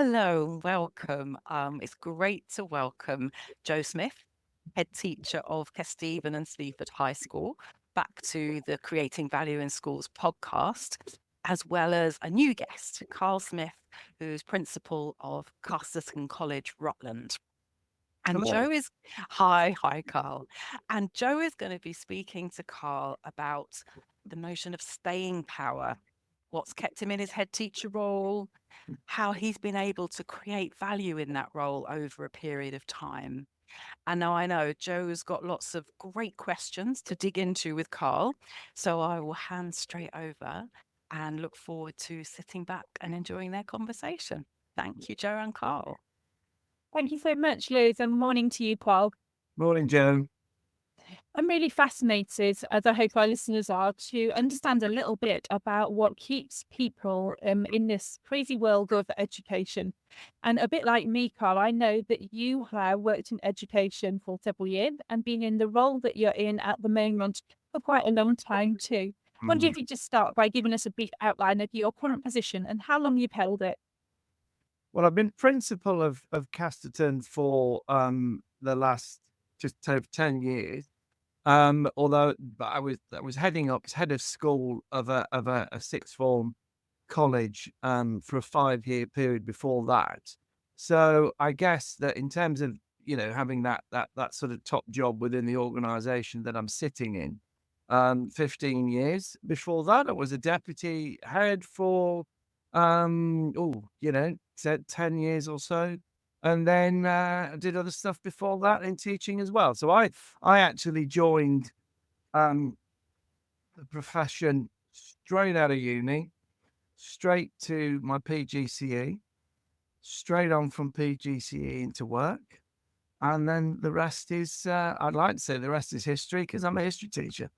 Hello, welcome. It's great to welcome Jo Smith, head teacher of Kesteven and Sleaford High School, back to the Creating Value in Schools podcast, as well as a new guest, Carl Smith, who's principal of Casterton College, Rutland. And Hello. hi, Carl. And Jo is going to be speaking to Carl about the notion of staying power, what's kept him in his head teacher role, how he's been able to create value in that role over a period of time. And now I know Joe's got lots of great questions to dig into with Carl. So I will hand straight over and look forward to sitting back and enjoying their conversation. Thank you, Joe and Carl. Thank you so much, Liz, and morning to you, Paul. Morning, Joe. I'm really fascinated, as I hope our listeners are, to understand a little bit about what keeps people in this crazy world of education. And a bit like me, Carl, I know that you have worked in education for several years and been in the role that you're in at the moment for quite a long time too. I wonder Mm. if you just start by giving us a brief outline of your current position and how long you've held it. Well, I've been principal of Casterton for the last just over 10 years. Although I was heading up as head of school of a sixth form college for a 5-year period before that. So I guess that in terms of having that sort of top job within the organisation that I'm sitting in, 15 years. Before that, I was a deputy head for 10 years or so. And then I did other stuff before that in teaching as well. So I actually joined the profession straight out of uni, straight to my PGCE, straight on from PGCE into work. And then the rest is, I'd like to say the rest is history because I'm a history teacher.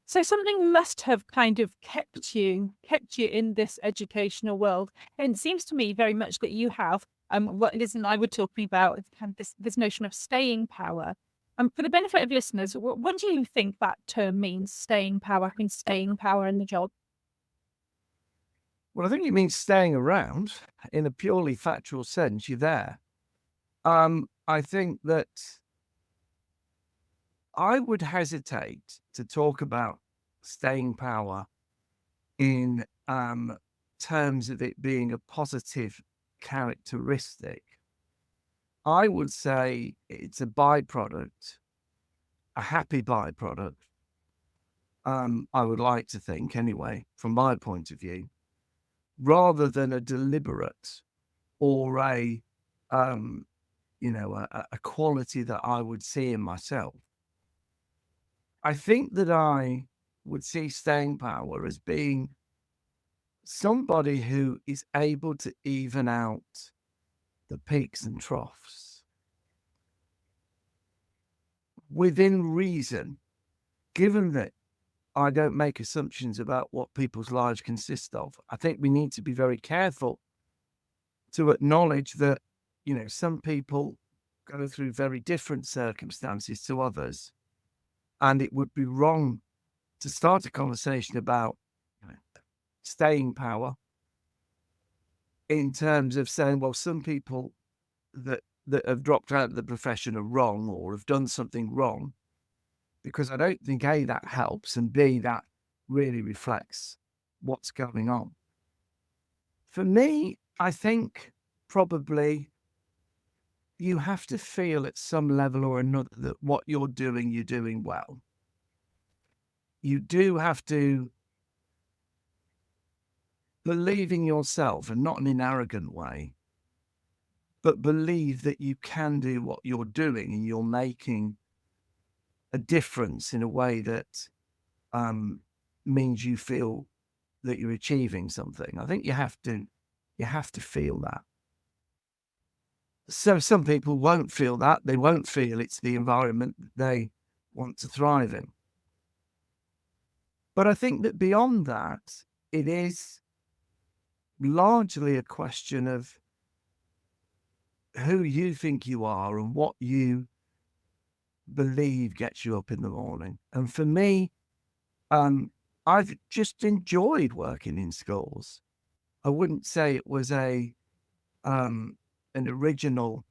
So something must have kind of kept you in this educational world. And it seems to me very much that you have what Liz and I were talking about is kind of this notion of staying power. For the benefit of listeners, what do you think that term means? Staying power, having staying power in the job. Well, I think it means staying around in a purely factual sense. You're there. I think that I would hesitate to talk about staying power in terms of it being a positive characteristic. I would say it's a byproduct, a happy byproduct. I would like to think, anyway, from my point of view, rather than a deliberate or um, a quality that I would see in myself. I think that I would see staying power as being somebody who is able to even out the peaks and troughs within reason, given that I don't make assumptions about what people's lives consist of. I think we need to be very careful to acknowledge that, some people go through very different circumstances to others. And it would be wrong to start a conversation about staying power in terms of saying, well, some people that have dropped out of the profession are wrong or have done something wrong, because I don't think A, that helps, and B, that really reflects what's going on. For me, I think probably you have to feel at some level or another that what you're doing well. You do have to believe in yourself, and not in an arrogant way, but believe that you can do what you're doing and you're making a difference in a way that means you feel that you're achieving something. I think you have to feel that. So some people won't feel that. They won't feel it's the environment that they want to thrive in. But I think that beyond that, it is largely a question of who you think you are and what you believe gets you up in the morning. And for me, I've just enjoyed working in schools. I wouldn't say it was an original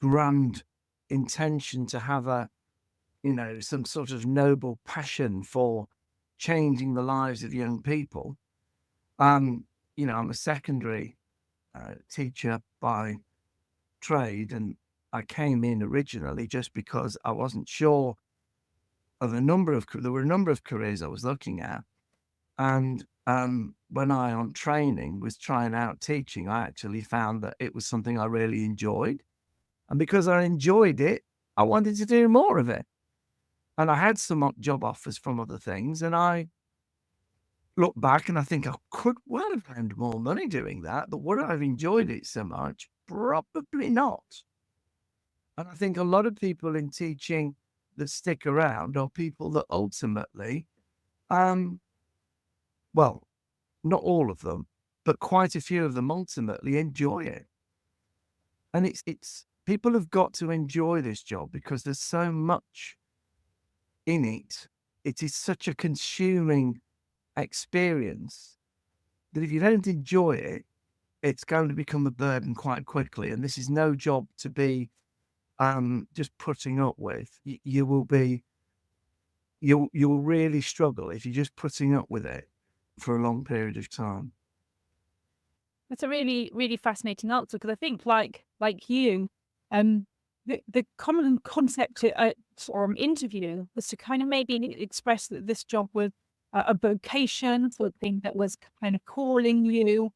grand intention to have some sort of noble passion for changing the lives of young people. I'm a secondary teacher by trade, and I came in originally just because I wasn't sure of there were a number of careers I was looking at. And when I, on training, was trying out teaching, I actually found that it was something I really enjoyed. And because I enjoyed it, I wanted to do more of it. And I had some job offers from other things. And I look back and I think I could well have earned more money doing that. But would I have enjoyed it so much? Probably not. And I think a lot of people in teaching that stick around are people that ultimately, well, not all of them, but quite a few of them ultimately enjoy it. And it's people have got to enjoy this job because there's so much in it. It is such a consuming experience that if you don't enjoy it, it's going to become a burden quite quickly. And this is no job to be just putting up with. You will really struggle if you're just putting up with it for a long period of time. That's a really, really fascinating answer, because I think, like you, the common concept or interview was to kind of maybe express that this job was a vocation, something that was kind of calling you.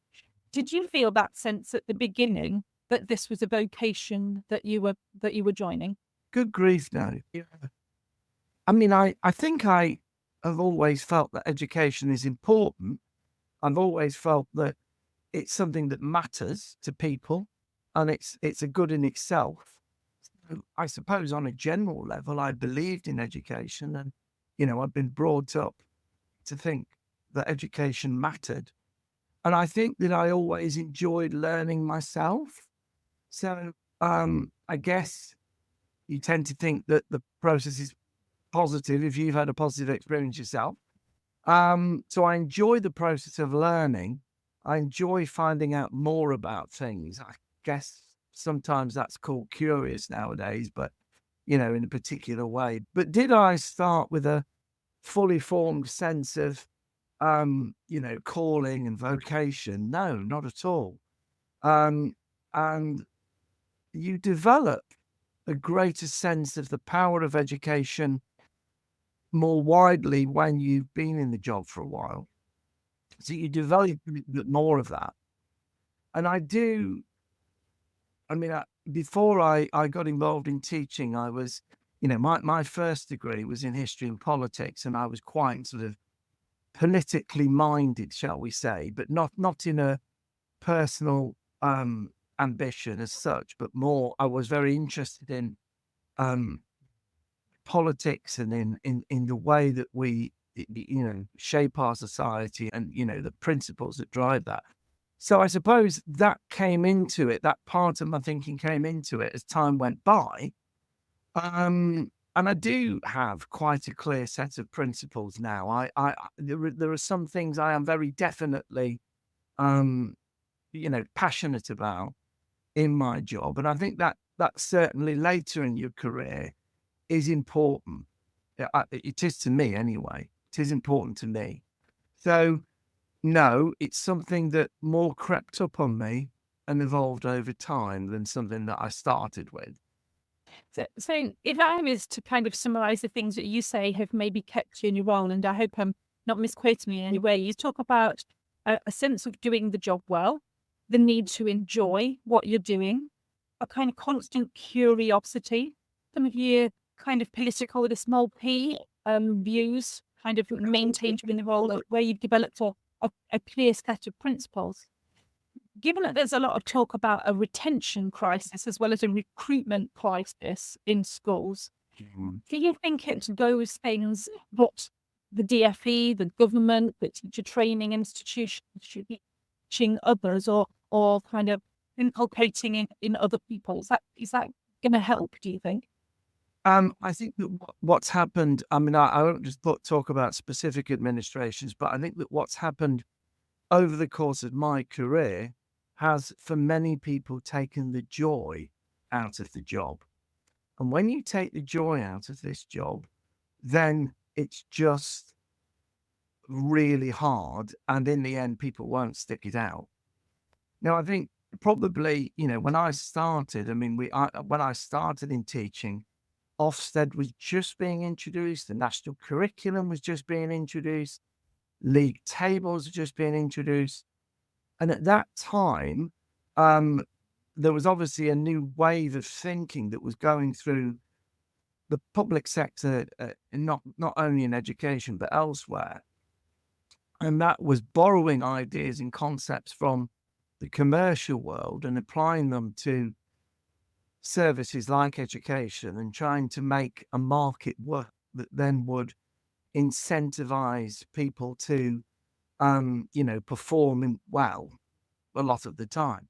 Did you feel that sense at the beginning that this was a vocation that you were joining? Good grief, no. Yeah. I mean, I think I have always felt that education is important. I've always felt that it's something that matters to people, and it's a good in itself. So I suppose on a general level, I believed in education, and I've been brought up to think that education mattered. And I think that I always enjoyed learning myself. So I guess you tend to think that the process is positive if you've had a positive experience yourself. So I enjoy the process of learning. I enjoy finding out more about things. I guess sometimes that's called curious nowadays, but in a particular way. But did I start with a fully formed sense of calling and vocation? No, not at all. And you develop a greater sense of the power of education more widely when you've been in the job for a while. So you develop more of that. And before I got involved in teaching, I was, my first degree was in history and politics, and I was quite sort of politically minded, shall we say, but not in a personal ambition as such, but more I was very interested in politics and in the way that we shape our society and the principles that drive that. So I suppose that came into it, that part of my thinking came into it as time went by. And I do have quite a clear set of principles now. There are some things I am very definitely passionate about in my job, and I think that certainly later in your career is important. It is to me anyway. It is important to me. So no, it's something that more crept up on me and evolved over time than something that I started with. So if I was to kind of summarize the things that you say have maybe kept you in your role, and I hope I'm not misquoting you in any way, you talk about a sense of doing the job well, the need to enjoy what you're doing, a kind of constant curiosity, some of your kind of political with a small p views kind of maintained in the role where you've developed a clear set of principles. Given that there's a lot of talk about a retention crisis as well as a recruitment crisis in schools, do you think it's those things that the DFE, the government, the teacher training institutions should be teaching others or kind of inculcating in other people? Is that going to help, do you think? I think that what's happened, I won't just talk about specific administrations, but I think that what's happened over the course of my career has, for many people, taken the joy out of the job. And when you take the joy out of this job, then it's just really hard. And in the end, people won't stick it out. Now, I think probably, when I started, when I started in teaching, Ofsted was just being introduced, the national curriculum was just being introduced, league tables were just being introduced. And at that time, there was obviously a new wave of thinking that was going through the public sector, not only in education, but elsewhere. And that was borrowing ideas and concepts from the commercial world and applying them to services like education and trying to make a market work that then would incentivize people to, perform well a lot of the time.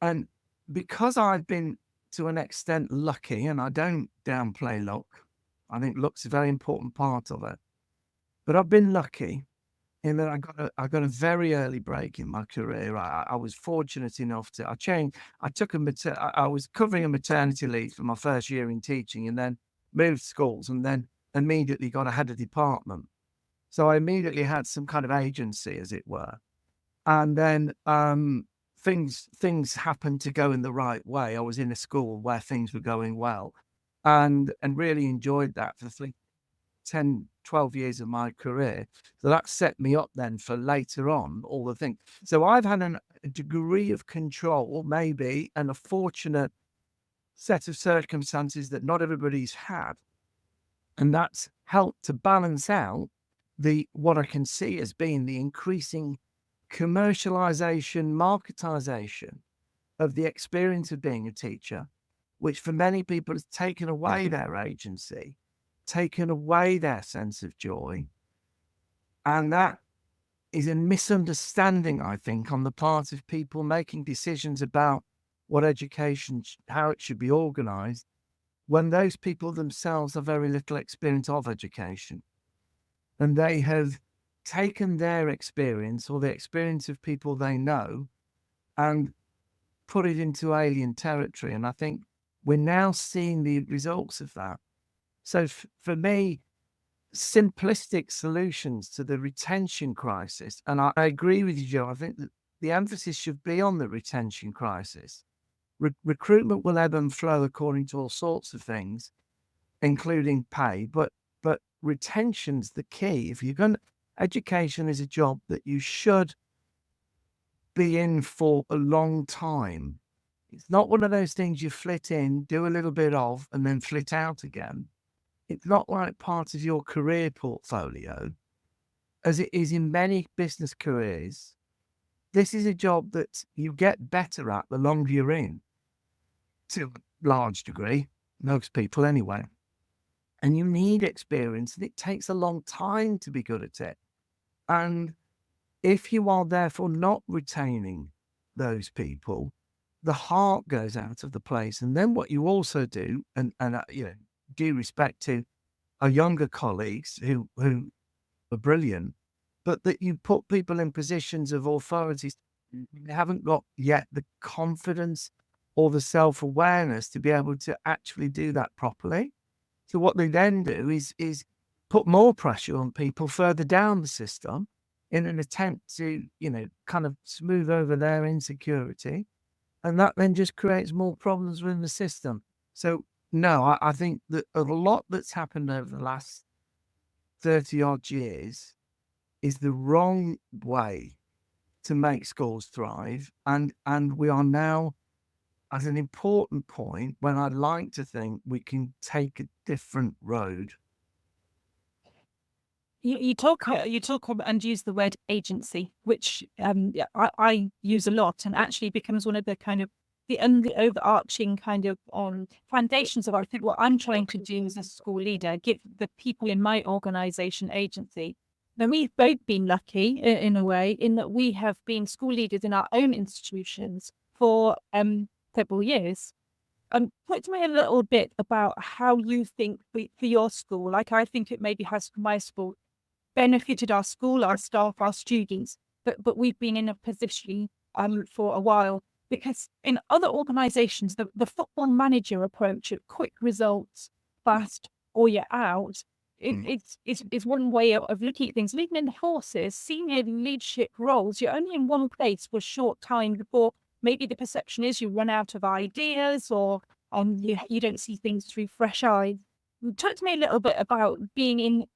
And because I've been to an extent lucky, and I don't downplay luck, I think luck's a very important part of it. But I've been lucky in that I got a very early break in my career. I was fortunate enough to I was covering a maternity leave for my first year in teaching, and then moved schools, and then immediately got a head of department. So I immediately had some kind of agency, as it were. And then things happened to go in the right way. I was in a school where things were going well, and really enjoyed that for the 10, 12 years of my career. So that set me up then for later on, all the things. So I've had a degree of control, maybe, and a fortunate set of circumstances that not everybody's had. And that's helped to balance out what I can see as being the increasing commercialization, marketization of the experience of being a teacher, which for many people has taken away their agency, taken away their sense of joy. And that is a misunderstanding, I think, on the part of people making decisions about what education, how it should be organized, when those people themselves have very little experience of education. And they have taken their experience or the experience of people they know and put it into alien territory. And I think we're now seeing the results of that. So for me, simplistic solutions to the retention crisis, and I agree with you, Joe, I think that the emphasis should be on the retention crisis. Recruitment will ebb and flow according to all sorts of things, including pay, but retention's the key. If you're going to, education is a job that you should be in for a long time. It's not one of those things you flit in, do a little bit of, and then flit out again. It's not like part of your career portfolio, as it is in many business careers. This is a job that you get better at the longer you're in, to a large degree, most people anyway. And you need experience, and it takes a long time to be good at it. And if you are therefore not retaining those people, the heart goes out of the place. And then what you also do, and due respect to our younger colleagues who are brilliant, but that you put people in positions of authorities who haven't got yet the confidence or the self-awareness to be able to actually do that properly. So what they then do is put more pressure on people further down the system in an attempt to, kind of smooth over their insecurity. And that then just creates more problems within the system. So no, I think that a lot that's happened over the last 30 odd years is the wrong way to make schools thrive. And we are now at an important point when I'd like to think we can take a different road. You talk and use the word agency, which I use a lot, and actually becomes one of the kind of the overarching kind of foundations of, I think, what I'm trying to do as a school leader, give the people in my organization agency. Now, we've both been lucky in a way, in that we have been school leaders in our own institutions for several years. Talk to me a little bit about how you think for your school, like I think it maybe has for my school, benefited our school, our staff, our students, but we've been in a position for a while, because in other organizations, the football manager approach of quick results, fast, or you're out, it's one way of looking at things. And even in horses, senior leadership roles, you're only in one place for a short time before maybe the perception is you run out of ideas, or you don't see things through fresh eyes. Talk to me a little bit about being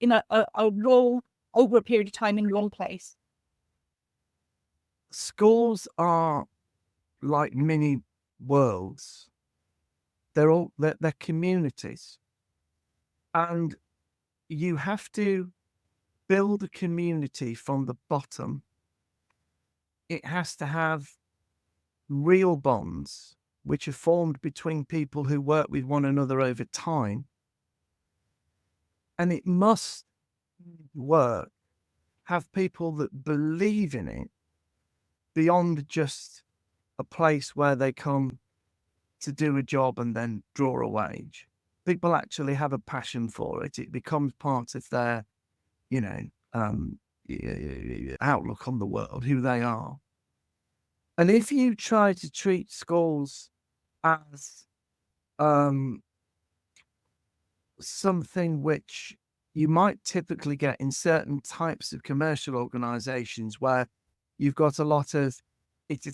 in a role over a period of time in one place. Schools are like mini worlds. They're communities, and you have to build a community from the bottom. It has to have real bonds which are formed between people who work with one another over time, and it must have people that believe in it beyond just a place where they come to do a job and then draw a wage. People actually have a passion for it. It becomes part of their, outlook on the world, who they are. And if you try to treat schools as something which you might typically get in certain types of commercial organizations, where you've got a lot of, it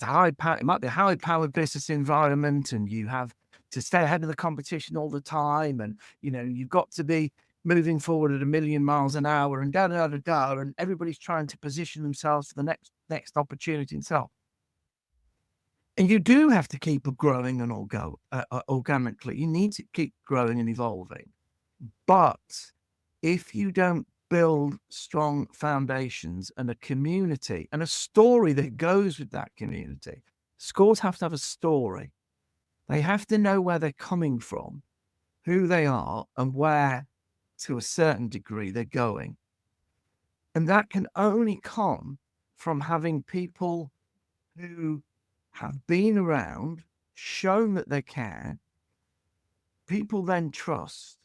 might be a high-powered business environment, and you have to stay ahead of the competition all the time, and you've got to be moving forward at 1,000,000 miles an hour, and and everybody's trying to position themselves for the next opportunity and so on. And you do have to keep growing and all go organically. You need to keep growing and evolving. But if you don't build strong foundations and a community and a story that goes with that community, schools have to have a story. They have to know where they're coming from, who they are, and where, to a certain degree, they're going. And that can only come from having people who have been around, shown that they care, people then trust,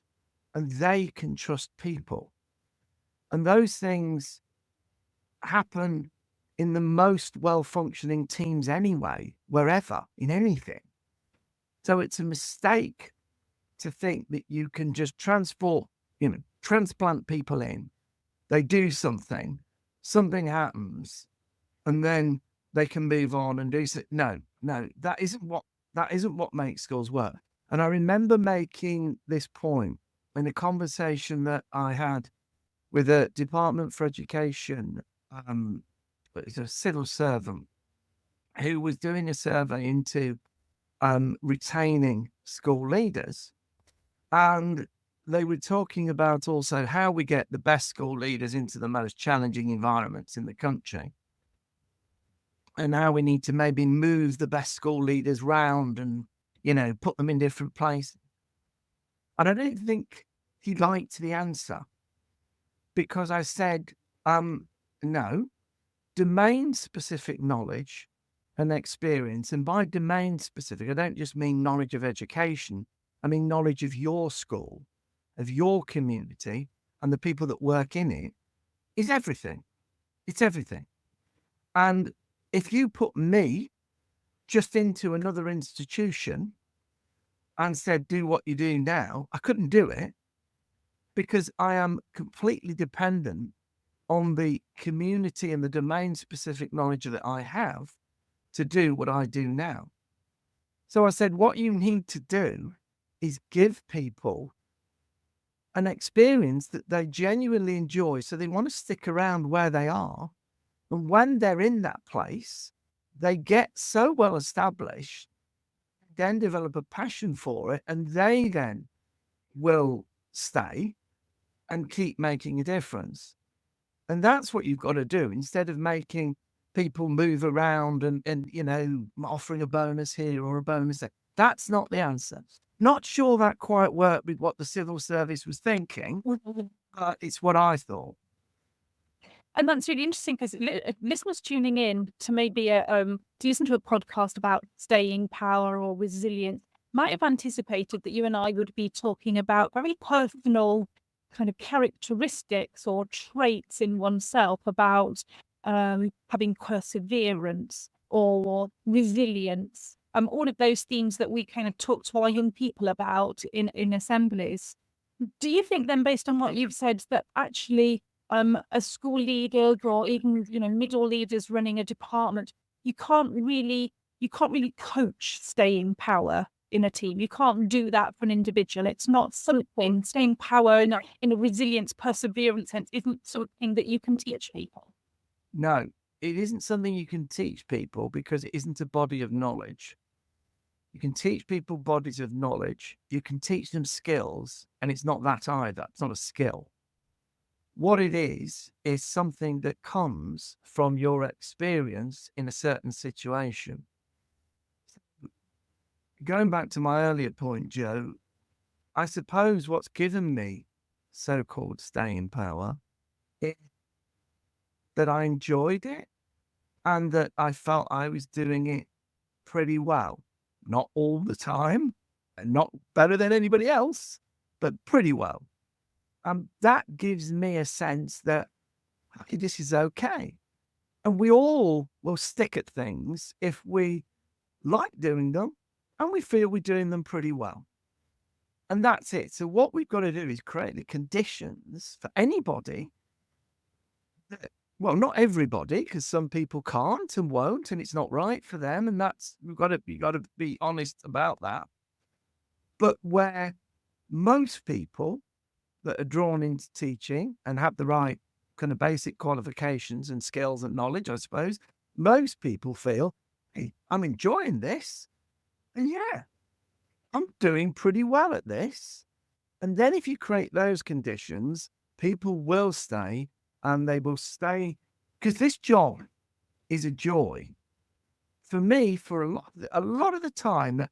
and they can trust people. And those things happen in the most well-functioning teams anyway, wherever, in anything. So it's a mistake to think that you can just transplant people in, they do something happens, and then they can move on and do so. No, that isn't what makes schools work. And I remember making this point in a conversation that I had with a Department for Education, it's a civil servant who was doing a survey into retaining school leaders. And they were talking about also how we get the best school leaders into the most challenging environments in the country, and how we need to maybe move the best school leaders round and, put them in different places. And I don't think he liked the answer, because I said, no, domain-specific knowledge and experience, and by domain-specific, I don't just mean knowledge of education, I mean knowledge of your school, of your community, and the people that work in it, is everything. It's everything. And if you put me just into another institution and said, do what you do now, I couldn't do it, because I am completely dependent on the community and the domain-specific knowledge that I have to do what I do now. So I said, what you need to do is give people an experience that they genuinely enjoy, so they want to stick around where they are. And when they're in that place, they get so well established, then develop a passion for it, and they then will stay and keep making a difference. And that's what you've got to do, instead of making people move around and offering a bonus here or a bonus there. That's not the answer. Not sure that quite worked with what the civil service was thinking, but it's what I thought. And that's really interesting, because listeners tuning in to maybe to listen to a podcast about staying power or resilience might have anticipated that you and I would be talking about very personal kind of characteristics or traits in oneself, about having perseverance or resilience, all of those themes that we kind of talk to our young people about in assemblies. Do you think then, based on what you've said, that actually a school leader or even, middle leaders running a department, you can't really coach staying power in a team. You can't do that for an individual. It's not something, staying power in a resilience, perseverance sense isn't something that you can teach people. No, it isn't something you can teach people because it isn't a body of knowledge. You can teach people bodies of knowledge. You can teach them skills, and it's not that either. It's not a skill. What it is something that comes from your experience in a certain situation. Going back to my earlier point, Joe, I suppose what's given me so-called staying power is that I enjoyed it and that I felt I was doing it pretty well. Not all the time, and not better than anybody else, but pretty well. That gives me a sense that, okay, this is okay. And we all will stick at things if we like doing them and we feel we're doing them pretty well. And that's it. So what we've got to do is create the conditions for anybody that, well, not everybody, because some people can't and won't, and it's not right for them. And we've got to be honest about that. But where most people that are drawn into teaching and have the right kind of basic qualifications and skills and knowledge, I suppose, most people feel, hey, I'm enjoying this. And yeah, I'm doing pretty well at this. And then if you create those conditions, people will stay, and they will stay because this job is a joy. For me, for a lot of the time, there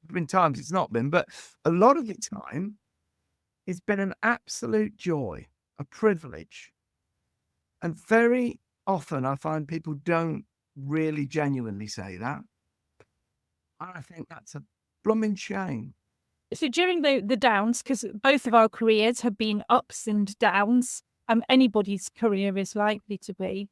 have been times it's not been, but a lot of the time, it's been an absolute joy, a privilege. And very often I find people don't really genuinely say that. And I think that's a blooming shame. So during the downs, because both of our careers have been ups and downs, anybody's career is likely to be.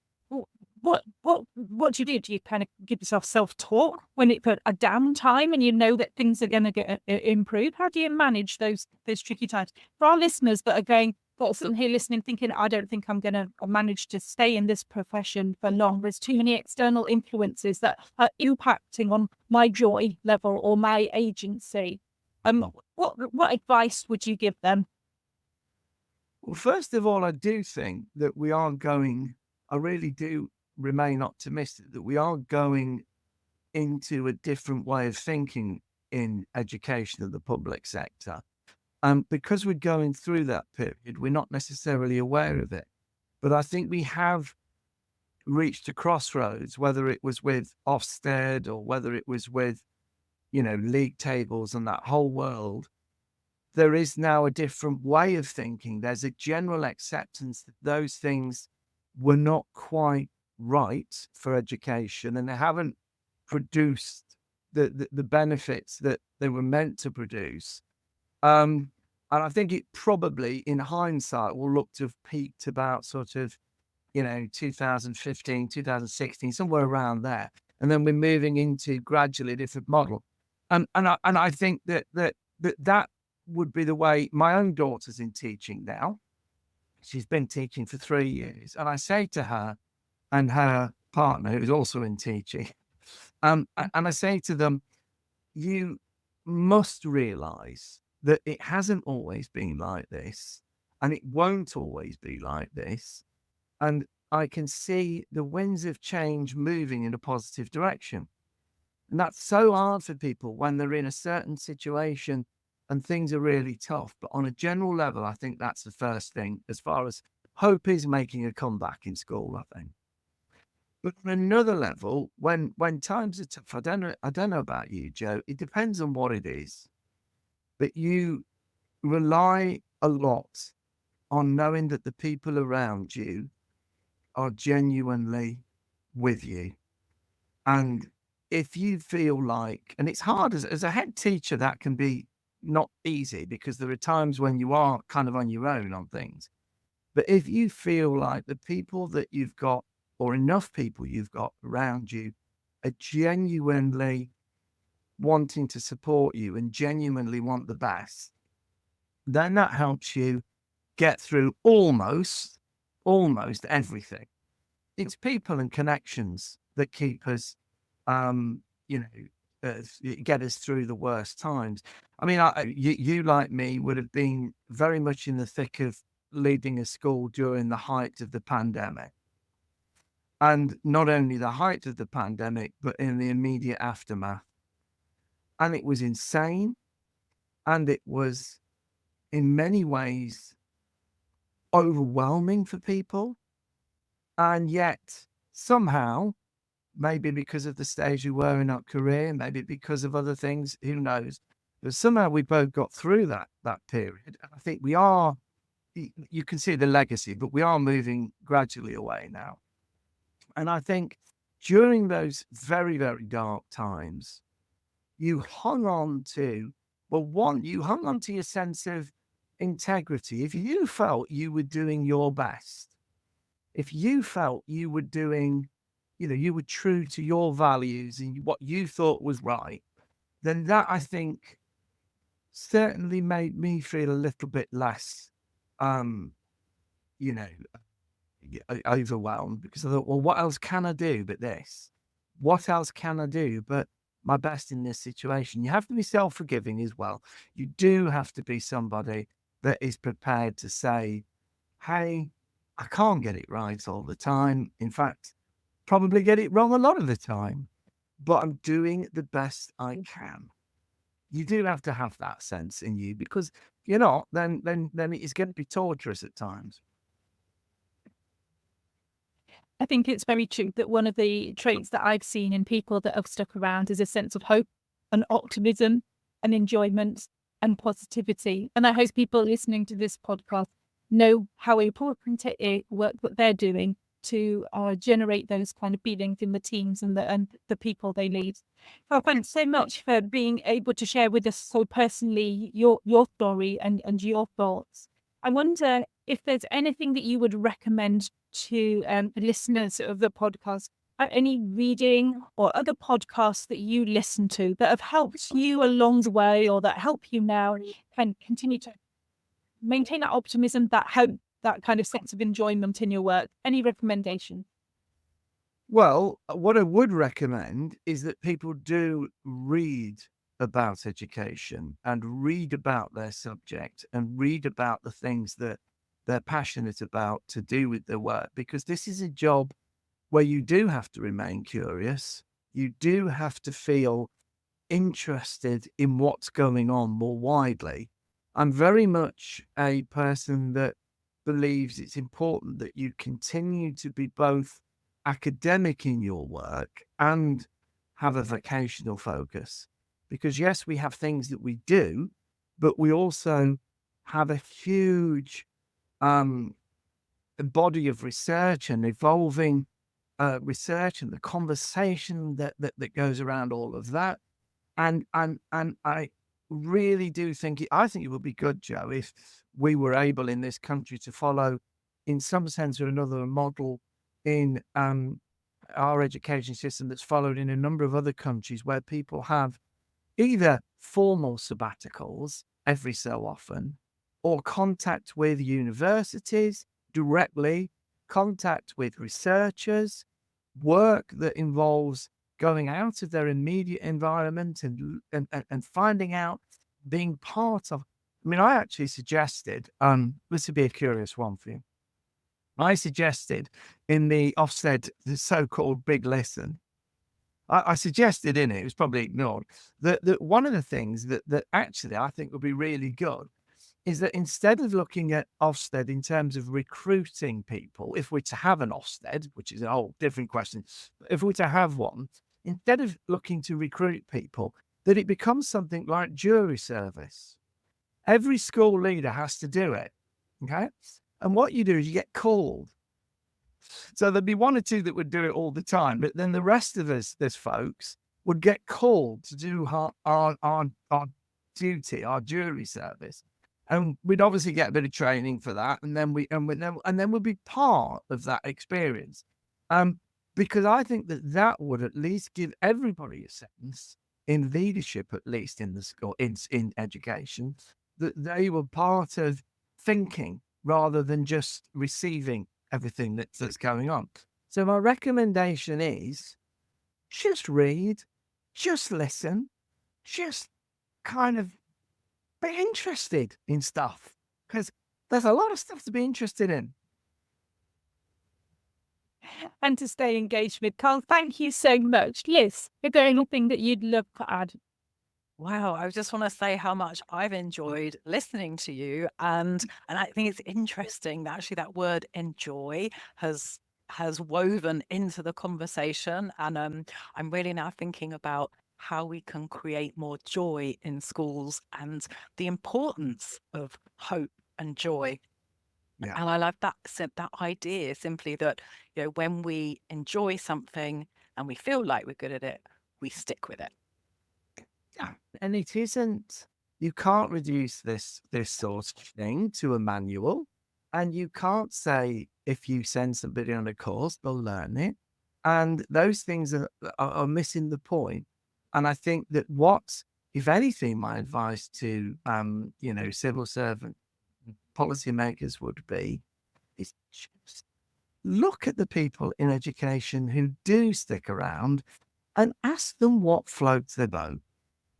What do you do? Do you kind of give yourself self-talk when it's a downtime and you know that things are going to get improved? How do you manage those tricky times? For our listeners that are sitting here listening, thinking, I don't think I'm going to manage to stay in this profession for long. There's too many external influences that are impacting on my joy level or my agency. What advice would you give them? Well, first of all, I do think that I really do remain optimistic that we are going into a different way of thinking in education of the public sector. Because we're going through that period, we're not necessarily aware of it. But I think we have reached a crossroads, whether it was with Ofsted or whether it was with, league tables and that whole world. There is now a different way of thinking. There's a general acceptance that those things were not quite right for education and they haven't produced the benefits that they were meant to produce. And I think it probably, in hindsight, will look to have peaked about sort of, 2015, 2016, somewhere around there. And then we're moving into gradually a different model. And I think that would be the way. My own daughter's in teaching now. She's been teaching for 3 years. And I say to her and her partner, who's also in teaching, and I say to them, you must realize that it hasn't always been like this and it won't always be like this. And I can see the winds of change moving in a positive direction. And that's so hard for people when they're in a certain situation and things are really tough. But on a general level, I think that's the first thing as far as hope is making a comeback in school, I think. But on another level, when times are tough, I don't know about you, Joe, it depends on what it is. But you rely a lot on knowing that the people around you are genuinely with you. And if you feel like, and it's hard as a head teacher, that can be not easy because there are times when you are kind of on your own on things. But if you feel like the people that you've got or enough people you've got around you are genuinely wanting to support you and genuinely want the best, then that helps you get through almost everything. It's people and connections that keep us, you know, get us through the worst times. I mean, you like me would have been very much in the thick of leading a school during the height of the pandemic. And not only the height of the pandemic, but in the immediate aftermath. And it was insane. And it was in many ways overwhelming for people. And yet somehow, maybe because of the stage we were in our career, maybe because of other things, who knows? But somehow we both got through that period. And I think we are, you can see the legacy, but we are moving gradually away now. And I think during those very, very dark times, you hung on to, well, one, you hung on to your sense of integrity. If you felt you were doing your best, if you felt you were doing, you know, you were true to your values and what you thought was right, then that, I think, certainly made me feel a little bit less, you know, overwhelmed, because I thought, well, what else can I do but this? What else can I do but my best in this situation? You have to be self-forgiving as well. You do have to be somebody that is prepared to say, hey, I can't get it right all the time. In fact, probably get it wrong a lot of the time, but I'm doing the best I can. You do have to have that sense in you, because if you're not, then it's going to be torturous at times. I think it's very true that one of the traits that I've seen in people that have stuck around is a sense of hope and optimism and enjoyment and positivity. And I hope people listening to this podcast know how important it is, work that they're doing to generate those kind of feelings in the teams and the people they lead. So thanks so much for being able to share with us so personally your story and your thoughts. I wonder if there's anything that you would recommend to the listeners of the podcast, any reading or other podcasts that you listen to that have helped you along the way, or that help you now and continue to maintain that optimism, that hope, that kind of sense of enjoyment in your work. Any recommendations? Well, what I would recommend is that people do read about education and read about their subject and read about the things that they're passionate about to do with their work, because this is a job where you do have to remain curious. You do have to feel interested in what's going on more widely. I'm very much a person that believes it's important that you continue to be both academic in your work and have a vocational focus. Because yes, we have things that we do, but we also have a huge body of research and evolving research and the conversation that goes around all of that. And I really do think I think it would be good, Joe, if we were able in this country to follow, in some sense or another, a model in our education system that's followed in a number of other countries, where people have either formal sabbaticals every so often, or contact with universities directly, contact with researchers, work that involves going out of their immediate environment and finding out, being part of. I mean, I actually suggested, this would be a curious one for you. I suggested in the Ofsted, the so-called Big Listen, I suggested in it was probably ignored, that one of the things that actually I think would be really good is that instead of looking at Ofsted in terms of recruiting people, if we're to have an Ofsted, which is a whole different question, if we're to have one, instead of looking to recruit people, that it becomes something like jury service. Every school leader has to do it, okay? And what you do is you get called. So there'd be one or two that would do it all the time, but then the rest of us, this folks, would get called to do our duty, our jury service. And we'd obviously get a bit of training for that, and then we'd be part of that experience. Because I think that would at least give everybody a sense in leadership, at least in the school, in education, that they were part of thinking rather than just receiving everything that's going on. So my recommendation is just read, just listen, just kind of be interested in stuff, because there's a lot of stuff to be interested in. And to stay engaged with. Carl, thank you so much. Liz, is there anything that you'd love to add? Wow, I just want to say how much I've enjoyed listening to you, and I think it's interesting that actually that word enjoy has woven into the conversation, and I'm really now thinking about how we can create more joy in schools and the importance of hope and joy. Yeah. And I love that idea simply that, when we enjoy something and we feel like we're good at it, we stick with it. Yeah. And it isn't, you can't reduce this sort of thing to a manual. And you can't say, if you send somebody on a course, they'll learn it. And those things are missing the point. And I think that if anything, my advice to, civil servant policymakers would be, is just look at the people in education who do stick around and ask them what floats their boat.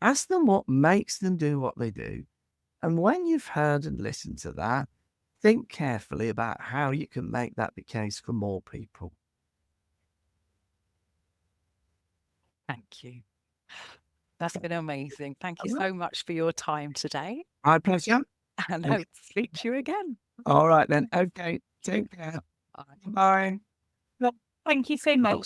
Ask them what makes them do what they do. And when you've heard and listened to that, think carefully about how you can make that the case for more people. Thank you. That's been amazing. Thank you so much for your time today. My pleasure. And Okay. hope to speak to you again. All right then. Okay. Take care. Bye. Bye. Thank you so much.